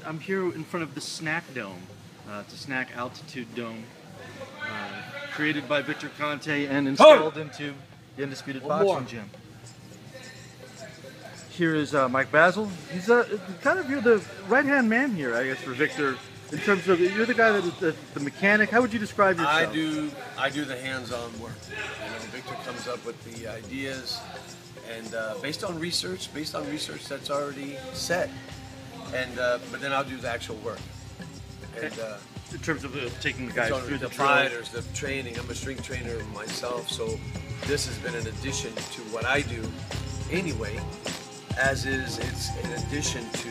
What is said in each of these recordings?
I'm here in front of the SNAC Dome. It's a SNAC altitude dome created by Victor Conte and installed into the Undisputed boxing gym. Here is Mike Bazzel. He's kind of, you're the right-hand man here, I guess, for Victor. In terms of, you're the guy that is the mechanic. How would you describe yourself? I do the hands-on work. You know, Victor comes up with the ideas, and based on research that's already set, and but then I'll do the actual work. And in terms of taking the guys through the fighters, the training. I'm a strength trainer myself, so this has been an addition to what I do anyway. As is, it's an addition to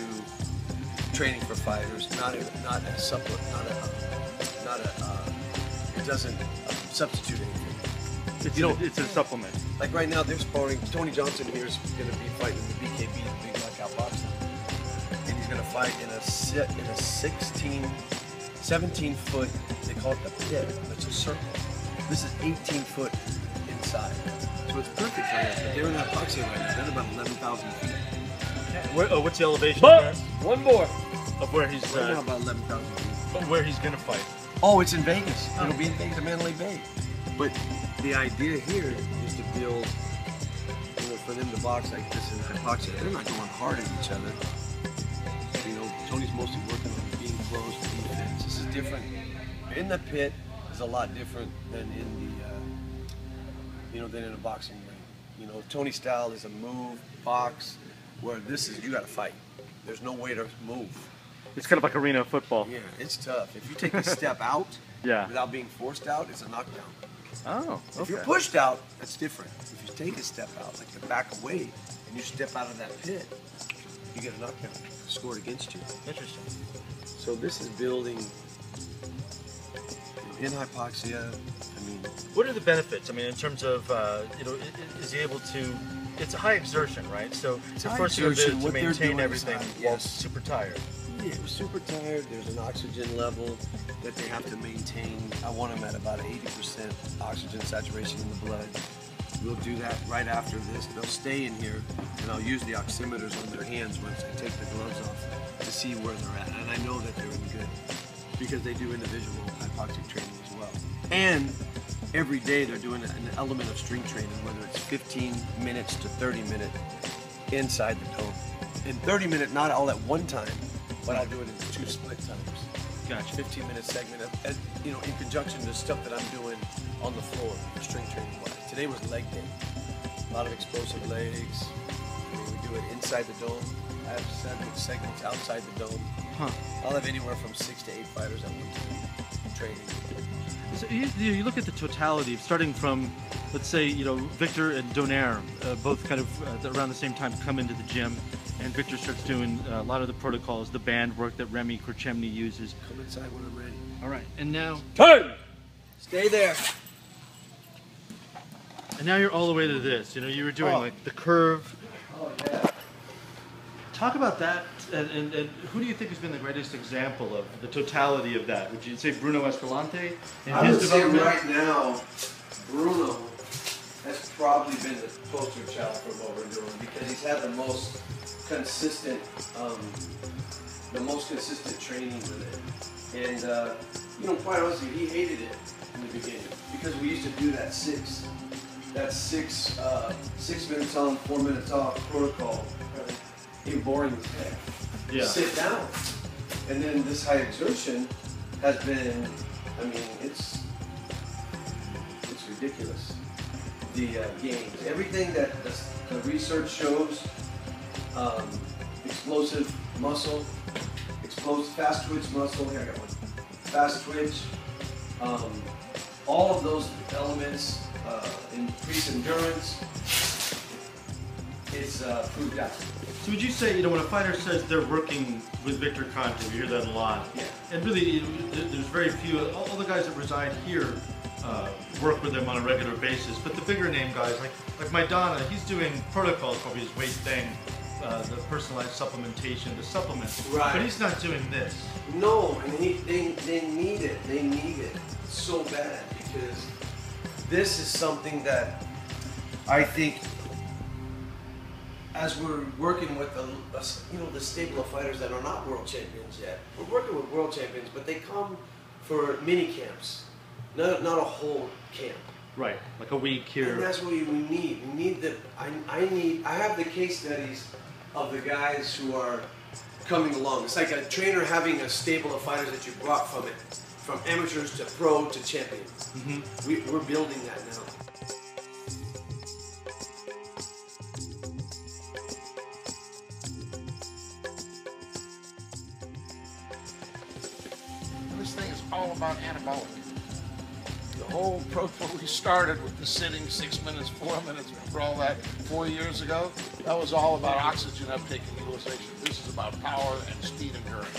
training for fighters, not a supplement, it doesn't substitute anything. It's a supplement. Like right now, they're sparring. Tony Johnson here is going to be fighting the BKB, the Big Knockout Boxing, and he's going to fight in a 17-foot. They call it the pit. It's a circle. This is 18-foot inside. So it's perfect for them. But they're in that boxing right now. They're about 11,000 feet. What's the elevation? One more. Of where he's right now about 11,000 feet. But where he's gonna fight? Oh, it's in Vegas. Oh. It'll be in Vegas, Mandalay Bay. But the idea here is to build, you know, for them to box like this in boxing. They're not going hard at each other. You know, Tony's mostly working on being close to defense. This is different. In the pit is a lot different than in the than in a boxing ring. You know, Tony's style is a move, box, where this is, you gotta fight. There's no way to move. It's kind of like arena football. Yeah, it's tough. If you take a step out without being forced out, it's a knockdown. Oh, okay. If you're pushed out, that's different. If you take a step out, like to back away, and you step out of that pit, you get a knockdown scored against you. Interesting. So this is building in hypoxia. I mean, what are the benefits? I mean, in terms of, is he able to, it's a high exertion, right? So the first thing to maintain everything while super tired. Yeah, it was super tired. There's an oxygen level that they have to maintain. I want them at about 80% oxygen saturation in the blood. We'll do that right after this. They'll stay in here, and I'll use the oximeters on their hands once I take the gloves off to see where they're at. And I know that they're in good because they do individual hypoxic training as well. And every day they're doing an element of strength training, whether it's 15 minutes to 30 minutes inside the dome. In 30 minutes, not all at one time, but I'll do it in 2 split times. Gotcha. 15-minute segment, in conjunction to stuff that I'm doing on the floor for strength training. Today was leg day. A lot of explosive legs. I mean, we do it inside the dome. I have 7 segments outside the dome. I'll have anywhere from 6 to 8 fighters at one time training. So you look at the totality of starting from, let's say, Victor and Donaire, both kind of around the same time come into the gym, and Victor starts doing a lot of the protocols, the band work that Remy Korchemny uses. Come inside when I'm ready. All right, and now... Time! Stay there. And now you're all the way to this. You were doing like the curve. Oh, yeah. Talk about that, and who do you think has been the greatest example of the totality of that? Would you say Bruno Escalante in his development? Right now, Bruno has probably been the poster child for what we're doing because he's had the most consistent training with it. And quite honestly, he hated it in the beginning because we used to do that 6 minutes on, 4 minutes off protocol. It boring as heck. Yeah. Sit down. And then this high exertion has been, I mean, it's ridiculous. The gains, everything that the research shows, explosive muscle, fast twitch muscle, here I got one, fast twitch, all of those elements, increase endurance, is proved out. So would you say, when a fighter says they're working with Victor Conte, we hear that a lot, yeah. And really, there's very few, all the guys that reside here work with them on a regular basis, but the bigger name guys, like Maidana, he's doing protocols, probably his weight thing, the personalized supplementation, the supplements, right. But he's not doing this. No, and they need it. They need it so bad because this is something that I think as we're working with the stable of fighters that are not world champions yet, we're working with world champions, but they come for mini camps, not a whole camp. Right, like a week here. And that's what we need. We need the. I have the case studies of the guys who are coming along. It's like a trainer having a stable of fighters that you brought from amateurs to pro to champion. Mm-hmm. We're building that now. This thing is all about anabolic. The whole approach when we started with the sitting 6 minutes, 4 minutes, remember all that 4 years ago? That was all about oxygen uptake and utilization. This is about power and speed endurance.